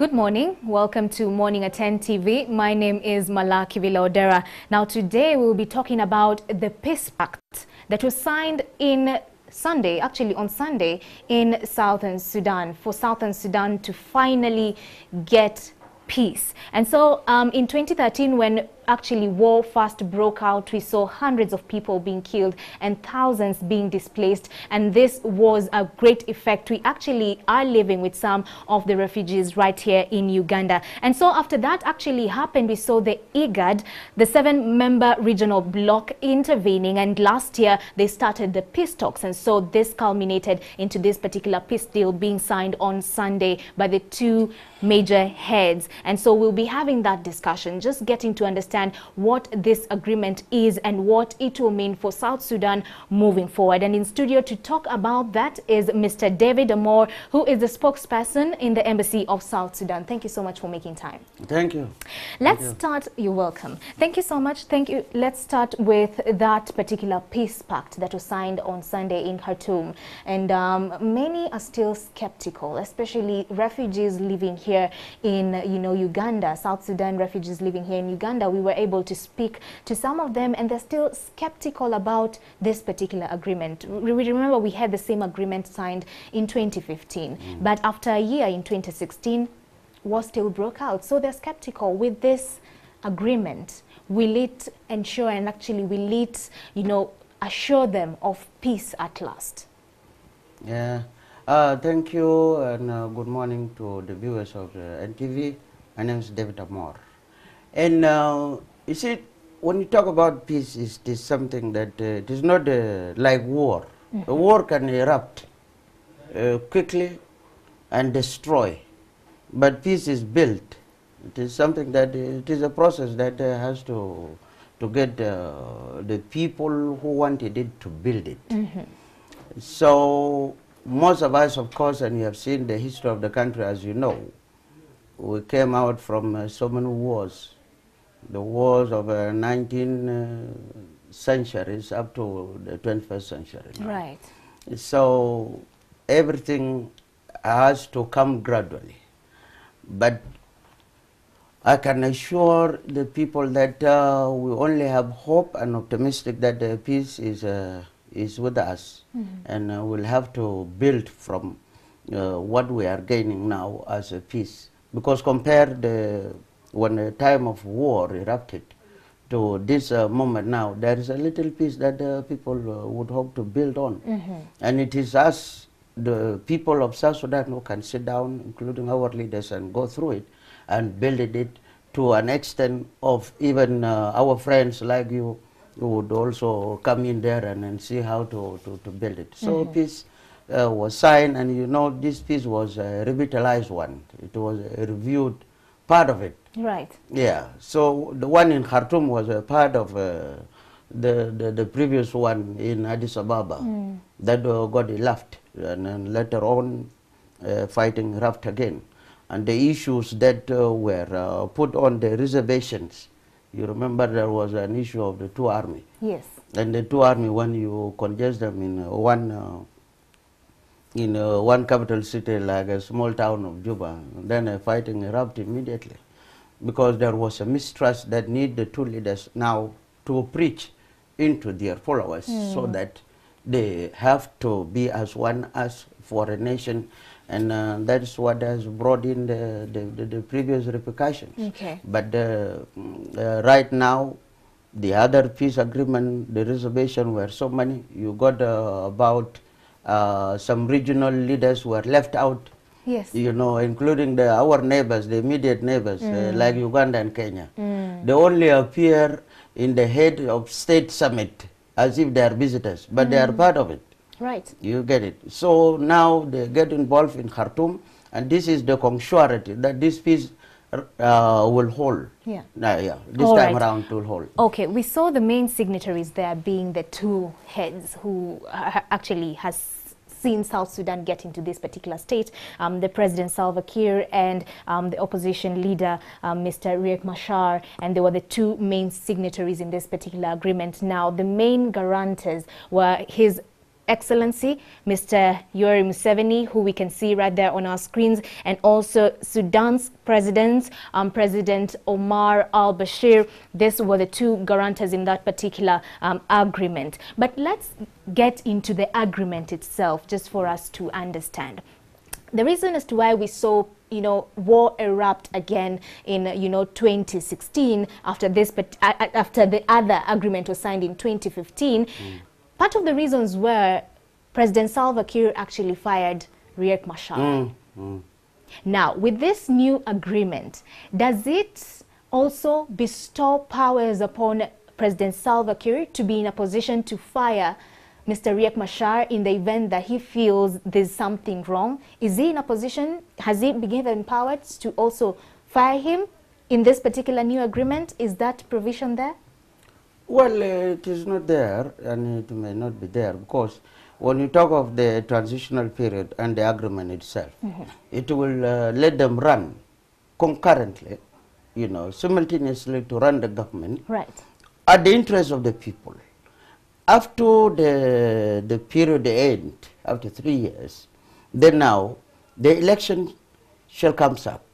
Good morning. Welcome to Morning at 10 TV. My name is Malaki Odera. Now today we will be talking about the Peace Pact that was signed in Sunday, actually on Sunday, in Southern Sudan, for Southern Sudan to finally get peace. And so in 2013, when actually war first broke out, we saw hundreds of people being killed and thousands being displaced, and this was a great effect. We actually are living with some of the refugees right here in Uganda. And so after that actually happened, we saw the IGAD, the 7-member regional bloc, intervening, and last year they started the peace talks, and so this culminated into this particular peace deal being signed on Sunday by the two major heads. And so we'll be having that discussion, just getting to understand what this agreement is and what it will mean for South Sudan moving forward. And in studio to talk about that is Mr. David Amor, who is the spokesperson in the Embassy of South Sudan. Thank you so much for making time. Thank you. Let's start. You're welcome. Thank you so much. Thank you. Let's start with that particular peace pact that was signed on Sunday in Khartoum. And many are still skeptical, especially refugees living here in, Uganda, South Sudan refugees living here in Uganda. We were able to speak to some of them, and they're still skeptical about this particular agreement. We remember we had the same agreement signed in 2015, but after a year in 2016, war still broke out. So they're skeptical with this agreement. Will it ensure, and actually will it, assure them of peace at last? Yeah. Thank you, and good morning to the viewers of NTV. My name is David Amor. And you see, when you talk about peace, it is something that it is not like war. A war can erupt quickly and destroy, but peace is built. It is something that it is a process that has to get the people who wanted it to build it. So most of us, of course, and you have seen the history of the country, as you know, we came out from so many wars. The wars of 19 centuries up to the 21st century. Right. So everything has to come gradually. But I can assure the people that we only have hope and optimistic that the peace is with us, and we'll have to build from what we are gaining now as a peace. Because compare when the time of war erupted to this moment now, there is a little peace that people would hope to build on. And it is us, the people of South Sudan, who can sit down, including our leaders, and go through it and build it to an extent of even our friends like you who would also come in there and see how to build it. So peace was signed, and this peace was a revitalized one. It was a reviewed part of it. Right. Yeah. So the one in Khartoum was a part of the previous one in Addis Ababa that got left, and then later on fighting erupted again. And the issues that were put on the reservations, you remember there was an issue of the two armies. Yes. And the two armies, when you congest them in one capital city like a small town of Juba, then fighting erupted immediately, because there was a mistrust that need the two leaders now to preach into their followers, so that they have to be as one as for a nation. And that is what has brought in the previous repercussions. Okay. But right now, the other peace agreement, the reservation were so many. You got about some regional leaders were left out. Yes. Including our neighbors, the immediate neighbors, like Uganda and Kenya. They only appear in the head of state summit as if they are visitors, but they are part of it. Right. You get it. So now they get involved in Khartoum, and this is the consurety that this peace will hold. Yeah. This time around to hold. Okay, we saw the main signatories there being the two heads who actually has seen South Sudan get into this particular state, the President Salva Kiir and the opposition leader, Mr. Riek Machar, and they were the two main signatories in this particular agreement. Now, the main guarantors were his Excellency, Mr. Yoweri Museveni, who we can see right there on our screens, and also Sudan's President, President Omar al-Bashir. These were the two guarantors in that particular agreement. But let's get into the agreement itself, just for us to understand. The reason as to why we saw, war erupt again in, 2016 after this, but after the other agreement was signed in 2015. Part of the reasons were President Salva Kiir actually fired Riek Machar. Now, with this new agreement, does it also bestow powers upon President Salva Kiir to be in a position to fire Mr. Riek Machar in the event that he feels there's something wrong? Is he in a position, has he been given powers to also fire him in this particular new agreement? Is that provision there? Well, it is not there, and it may not be there, because when you talk of the transitional period and the agreement itself, it will let them run concurrently, simultaneously to run the government at the interest of the people. After the period end, after 3 years, then now the election shall come up,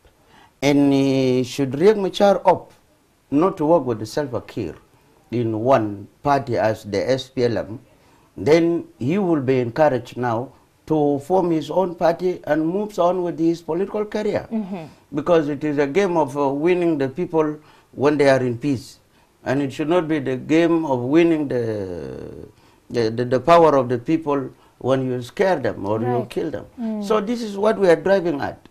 and should Riek Machar opt not to work with the Salva Kiir in one party as the SPLM, then he will be encouraged now to form his own party and moves on with his political career. Because it is a game of winning the people when they are in peace. And it should not be the game of winning the power of the people when you scare them or you kill them. So this is what we are driving at.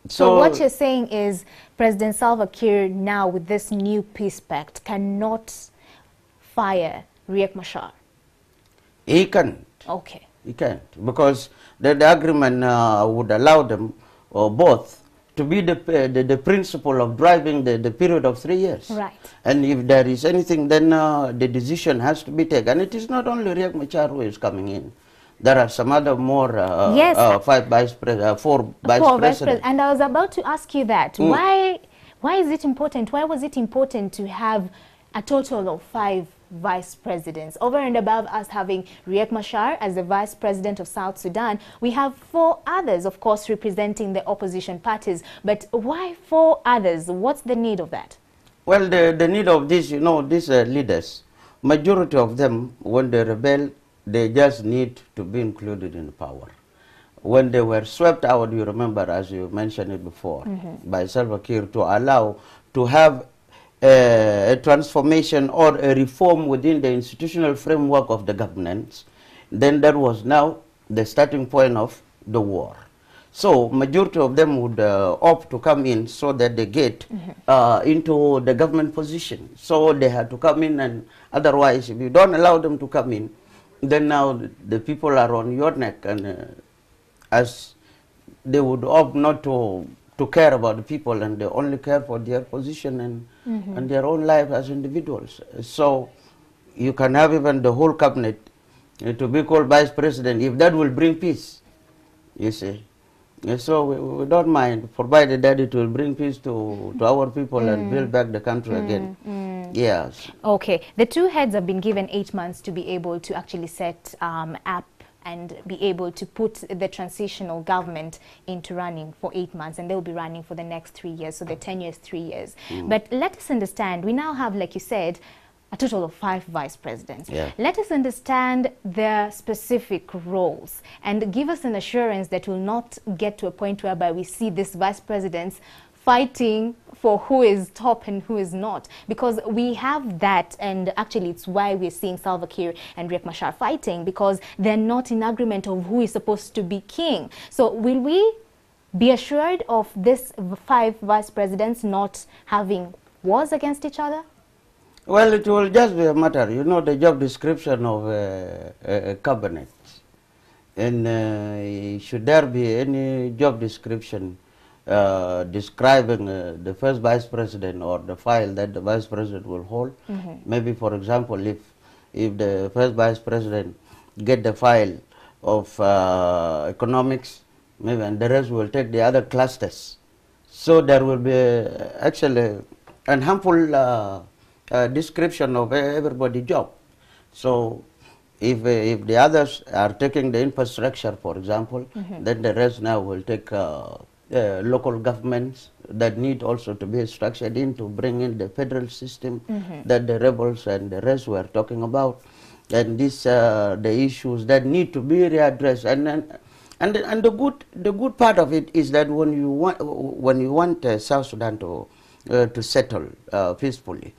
So what you're saying is President Salva Kiir now with this new peace pact cannot fire Riek Machar? He can't. Okay. He can't, because the agreement would allow them both to be the principle of driving the period of 3 years. Right. And if there is anything, then the decision has to be taken. And it is not only Riek Machar who is coming in. There are some other more, four vice presidents. And I was about to ask you that. Why is it important? Why was it important to have a total of 5 vice presidents? Over and above us having Riek Machar as the vice president of South Sudan, we have 4 others, of course, representing the opposition parties. But why 4 others? What's the need of that? Well, the need of this, these leaders, majority of them, when they rebel, they just need to be included in power. When they were swept out, you remember, as you mentioned it before, by Salva Kiir, to allow to have a transformation or a reform within the institutional framework of the governance, then that was now the starting point of the war. So majority of them would opt to come in so that they get into the government position. So they had to come in, and otherwise, if you don't allow them to come in, then now the people are on your neck, and as they would opt not to care about the people, and they only care for their position and their own life as individuals. So you can have even the whole cabinet to be called vice president if that will bring peace, you see. And so we don't mind, provided that it will bring peace to our people and build back the country again. Yes. Okay. The 2 heads have been given 8 months to be able to actually set up and be able to put the transitional government into running for 8 months, and they'll be running for the next 3 years, so the 10 years, 3 years. But let us understand, we now have, like you said, a total of 5 vice presidents. Let us understand their specific roles and give us an assurance that we'll not get to a point whereby we see these vice presidents fighting for who is top and who is not, because we have that, and actually it's why we're seeing Salva Kiir and Riek Machar fighting, because they're not in agreement of who is supposed to be king. So will we be assured of this 5 vice presidents not having wars against each other? Well, it will just be a matter, the job description of a cabinet, and should there be any job description describing the first vice president or the file that the vice president will hold. Maybe, for example, if the first vice president get the file of economics, maybe, and the rest will take the other clusters. So there will be actually a harmful description of everybody's job. So if the others are taking the infrastructure, for example, then the rest now will take local governments that need also to be structured in to bring in the federal system that the rebels and the rest were talking about, and these the issues that need to be readdressed. And the good part of it is that when you want South Sudan to settle peacefully,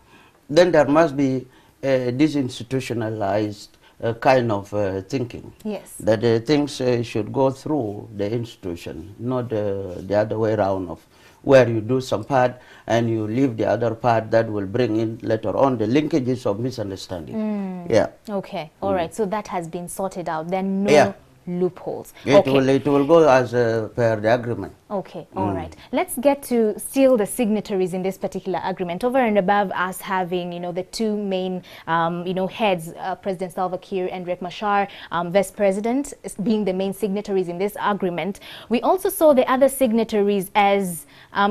then there must be this institutionalized kind of thinking. Yes. That things should go through the institution, not the other way around, of where you do some part and you leave the other part that will bring in later on the linkages of misunderstanding. Yeah. Okay. All right. So that has been sorted out. There are no Yeah. loopholes. It will go as per the agreement. Okay, all right. Let's get to still the signatories in this particular agreement. Over and above us having, the two main, heads, President Salva Kiir and Riek Machar, Vice President, being the main signatories in this agreement. We also saw the other signatories as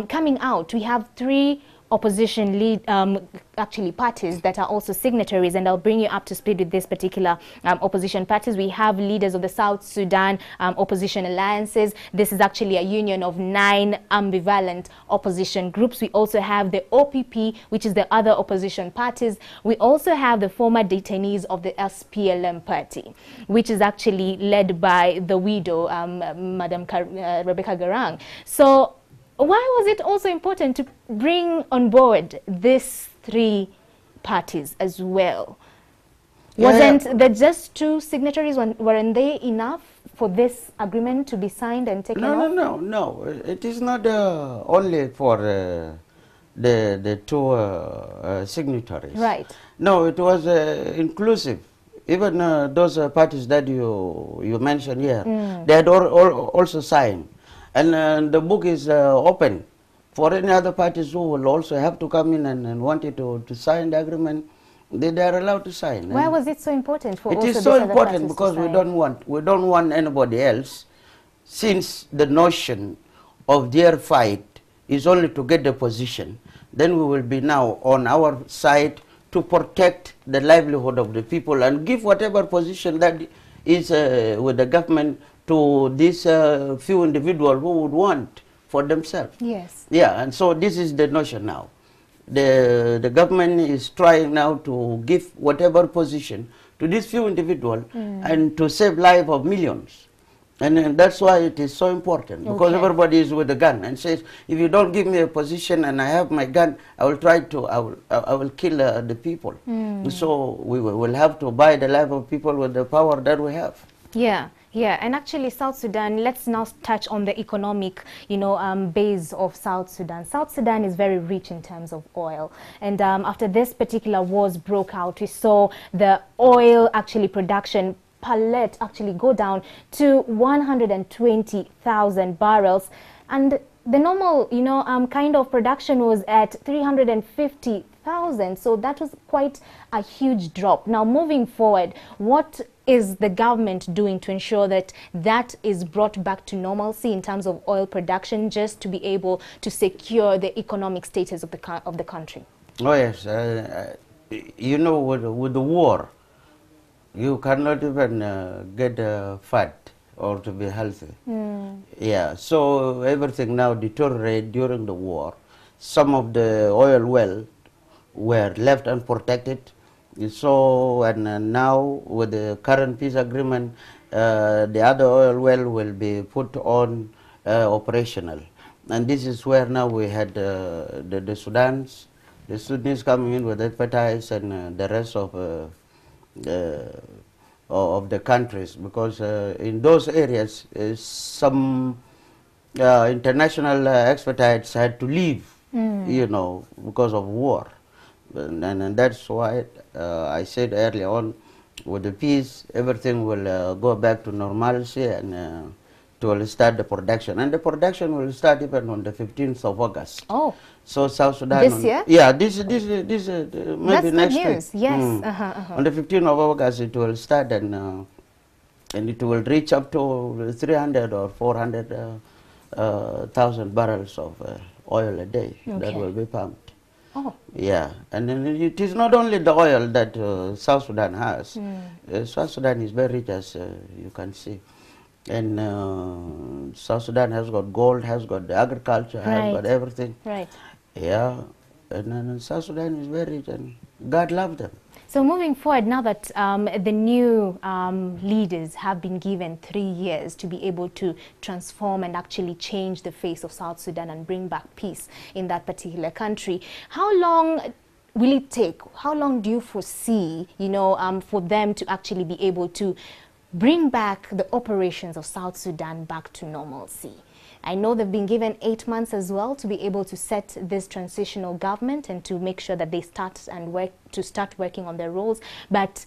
coming out. We have three opposition parties that are also signatories, and I'll bring you up to speed with this particular opposition parties. We have leaders of the South Sudan opposition alliances. This is actually a union of 9 ambivalent opposition groups. We also have the OPP, which is the other opposition parties. We also have the former detainees of the SPLM party, which is actually led by the widow, Madam Rebecca Garang. So why was it also important to bring on board these 3 parties as well? Wasn't there just 2 signatories? Weren't they enough for this agreement to be signed and taken off? No. It is not only for the 2 signatories. Right. No, it was inclusive. Even those parties that you mentioned here, they had also signed. And the book is open for any other parties who will also have to come in and wanted to sign the agreement. They are allowed to sign. Why was it so important for it is so important because we don't want anybody else, since the notion of their fight is only to get the position. Then we will be now on our side to protect the livelihood of the people and give whatever position that is with the government to these few individuals who would want for themselves. Yes. Yeah, and so this is the notion now. The government is trying now to give whatever position to these few individuals and to save life of millions. And that's why it is so important, because everybody is with a gun and says, if you don't give me a position and I have my gun, I will kill the people. So we will have to buy the life of people with the power that we have. Yeah. Yeah, and actually South Sudan, let's now touch on the economic, base of South Sudan. South Sudan is very rich in terms of oil. And after this particular wars broke out, we saw the oil production pallet actually go down to 120,000 barrels. And the normal, kind of production was at 350,000. So that was quite a huge drop. Now, moving forward, what is the government doing to ensure that that is brought back to normalcy in terms of oil production, just to be able to secure the economic status of the country? Oh yes, with the war, you cannot even get fat or to be healthy. Yeah, so everything now deteriorated during the war. Some of the oil wells were left unprotected. So, and now with the current peace agreement, the other oil well will be put on operational. And this is where now we had the Sudanese coming in with expertise and the rest of the countries, because in those areas some international expertise had to leave, because of war. And that's why I said earlier on, with the peace, everything will go back to normalcy, and it will start the production. And the production will start even on the 15th of August. Oh. So South Sudan... This year? Yeah, this maybe that's next good news. week. Yes. On the 15th of August, it will start, and it will reach up to 300 or 400,000 barrels of oil a day that will be pumped. Oh. Yeah, and then it is not only the oil that South Sudan has. South Sudan is very rich, as you can see. And South Sudan has got gold, has got the agriculture, has got everything. Right. Yeah, and then South Sudan is very rich, and God loves them. So moving forward, now that the new leaders have been given 3 years to be able to transform and actually change the face of South Sudan and bring back peace in that particular country, how long will it take? How long do you foresee, you know, for them to actually be able to bring back the operations of South Sudan back to normalcy? I know they've been given 8 months as well to be able to set this transitional government and to make sure that they start working on their roles. But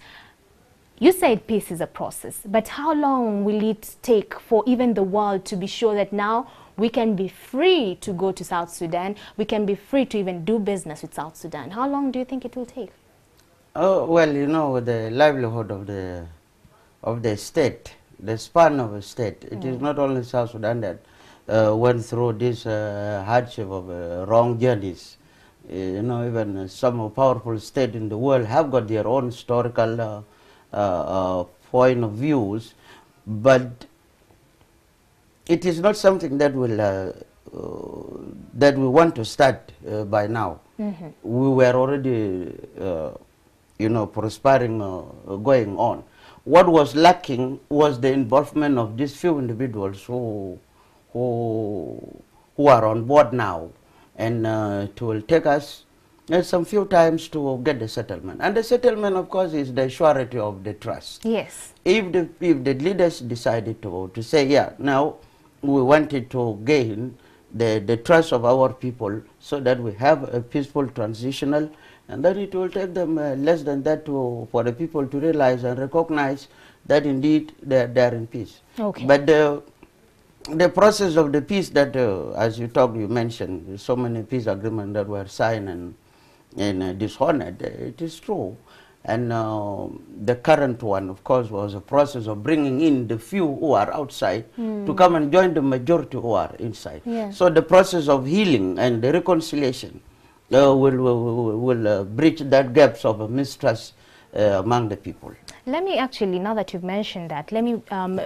you said peace is a process. But how long will it take for even the world to be sure that now we can be free to go to South Sudan, we can be free to even do business with South Sudan? How long do you think it will take? Oh, well, you know, the livelihood of the state, the span of a state, it is not only South Sudan that went through this hardship of wrong journeys. You know, even some powerful states in the world have got their own historical point of views, but it is not something that will that we want to start by now. We were already, you know, prospering, going on. What was lacking was the involvement of these few individuals who are on board now, and it will take us some few times to get the settlement. And the settlement, of course, is the surety of the trust. Yes. If the leaders decided to say, yeah, now we wanted to gain the trust of our people so that we have a peaceful transitional, and then it will take them less than that for the people to realize and recognize that indeed they are in peace. Okay. But the process of the peace that, as you mentioned, so many peace agreements that were signed and dishonored, it is true. And the current one, of course, was a process of bringing in the few who are outside to come and join the majority who are inside. Yeah. So the process of healing and the reconciliation will bridge that gaps of mistrust among the people. Let me actually, now that you've mentioned that, let me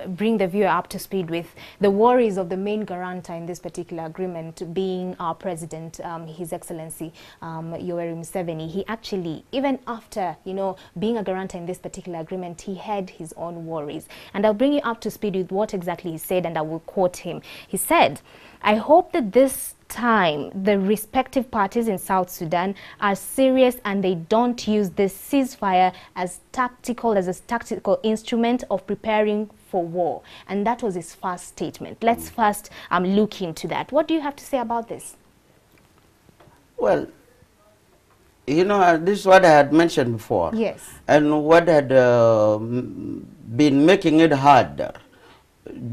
bring the viewer up to speed with the worries of the main guarantor in this particular agreement being our president, His Excellency Yoweri Museveni. He actually, even after, you know, being a guarantor in this particular agreement, he had his own worries. And I'll bring you up to speed with what exactly he said, and I will quote him. He said, "I hope that this time the respective parties in South Sudan are serious and they don't use this ceasefire as a tactical instrument of preparing for war." And that was his first statement. Let's first look into that. What do you have to say about this? Well, you know, this is what I had mentioned before. Yes. And what had been making it harder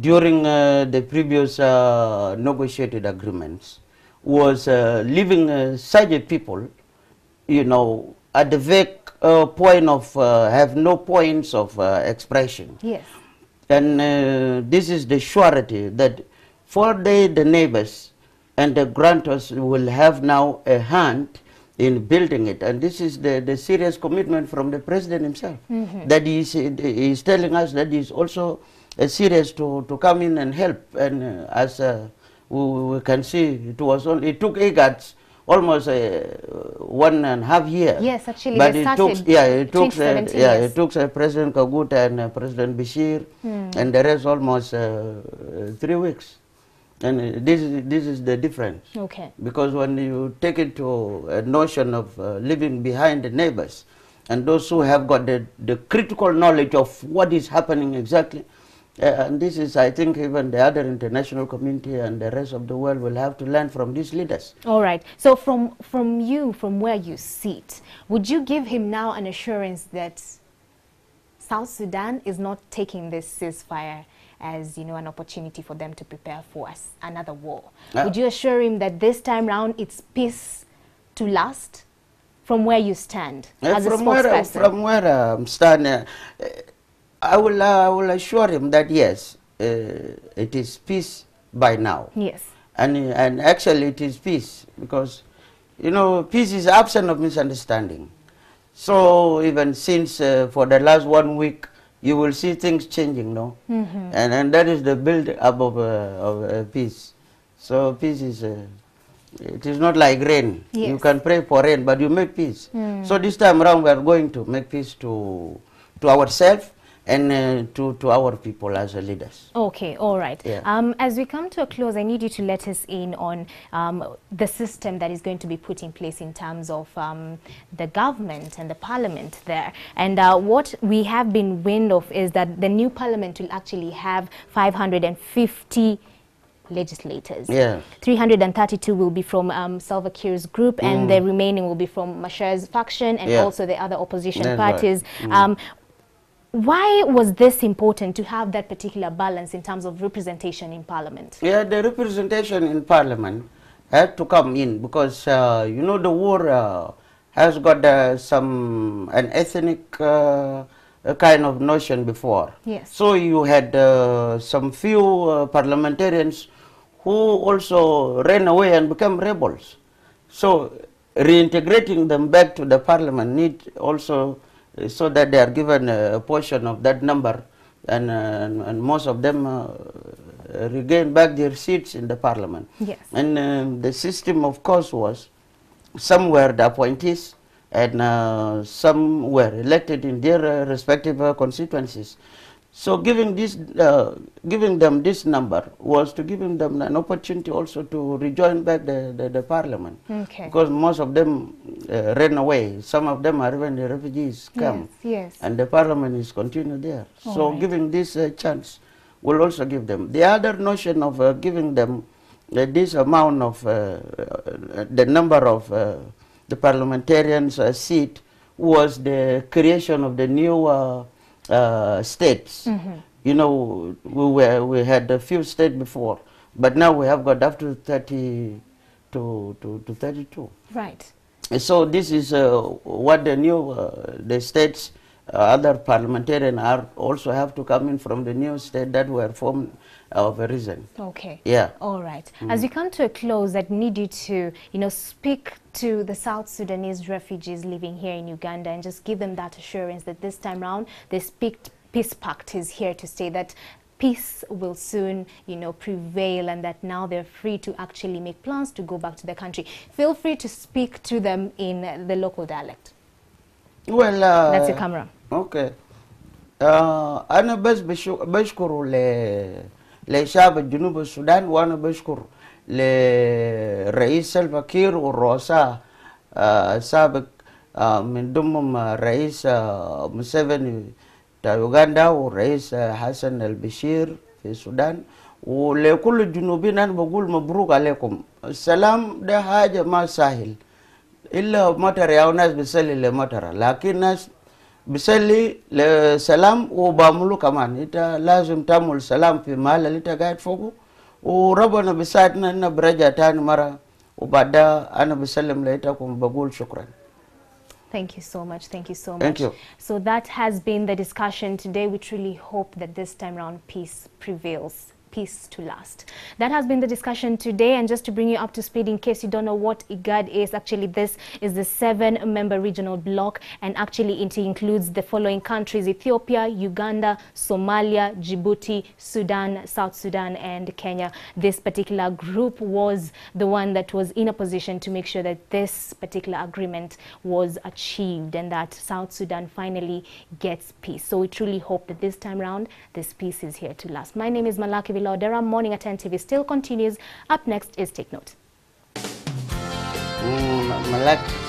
during the previous negotiated agreements was leaving such a people, you know, at the vague point of have no points of expression. Yes. And this is the surety that for the neighbors and the grantors will have now a hand in building it. And this is the serious commitment from the president himself, that he is telling us that he is also serious to come in and help. And as we can see, it took IGADs almost 1.5 years. Yes, actually, but they it took yes. it took President Kaguta and President Bashir and the rest almost 3 weeks. And this is the difference. Okay. Because when you take it to a notion of living behind the neighbors and those who have got the critical knowledge of what is happening exactly, and this is, I think, even the other international community and the rest of the world will have to learn from these leaders. All right. So from where you sit, would you give him now an assurance that South Sudan is not taking this ceasefire as, you know, an opportunity for them to prepare for another war? Would you assure him that this time round it's peace to last from where you stand as a spokesperson? From where I'm standing, I will assure him that yes, it is peace by now. Yes. And actually it is peace because you know, peace is absent of misunderstanding. So even since for the last 1 week, you will see things changing, no? And that is the build up of peace. So peace is, it is not like rain. Yes. You can pray for rain, but you make peace. So this time around, we are going to make peace to ourselves and to our people as leaders. Okay, all right. Yeah. As we come to a close, I need you to let us in on the system that is going to be put in place in terms of the government and the parliament there. And what we have been wind of is that the new parliament will actually have 550 legislators. Yeah. 332 will be from Salva Kiir's group, and the remaining will be from Mashar's faction and also the other opposition parties. Right. Why was this important to have that particular balance in terms of representation in parliament? Yeah, the representation in parliament had to come in because, you know, the war has got an ethnic kind of notion before. Yes. So you had some few parliamentarians who also ran away and became rebels. So reintegrating them back to the parliament need also so that they are given a portion of that number, and most of them regain back their seats in the parliament. Yes. And the system, of course, was some were the appointees and some were elected in their respective constituencies. So giving them this number was to give them an opportunity also to rejoin back the parliament. Okay. Because most of them ran away. Some of them are even the refugees camp. Yes, yes. And the parliament is continued there. All so right. giving this chance will also give them. The other notion of giving them this amount of the number of the parliamentarians seat was the creation of the new states. You know, we had a few states before, but now we have got up to 30 to 32. Right. So this is what the new the states, other parliamentarians are also have to come in from the new state that were formed of a reason. Okay. Yeah. All right. As we come to a close, I need you to, you know, speak to the South Sudanese refugees living here in Uganda and just give them that assurance that this time round, this peace pact is here to stay, that peace will soon, you know, prevail, and that now they're free to actually make plans to go back to their country. Feel free to speak to them in the local dialect. Well, that's your camera. Okay. أنا بس بشكر لشعب جنوب السودان، وأنا بشكر لرئيس سلفا كير والرؤساء السابق من ضمنهم رئيس مسيفني بتاع يوغندا والرئيس حسن البشير في السودان، ولكل الجنوبيين أنا بقول مبروك عليكم. السلام ده حاجة ما سهل إلا مطر يا ناس بيصلي لمطر، لكن ناس بيصلي لسلام وبعملوا كمان. انت لازم تعمل سلام في محل اللي انت قاعد فوقه، وربنا بيساعدنا ان برجع تاني مرة، وبعدها انا بسلم لإنتكم بقول شكرا. Thank you so much. Thank you so much. Thank you. So that has been the discussion today. We truly hope that this time around peace prevails. Peace to last. That has been the discussion today, and just to bring you up to speed in case you don't know what IGAD is, actually this is the 7-member regional bloc, and actually it includes the following countries: Ethiopia, Uganda, Somalia, Djibouti, Sudan, South Sudan and Kenya. This particular group was the one that was in a position to make sure that this particular agreement was achieved and that South Sudan finally gets peace. So we truly hope that this time around this peace is here to last. My name is Malaki Vilodera. Morning at 10 TV still continues. Up next is Take Note. Malaki.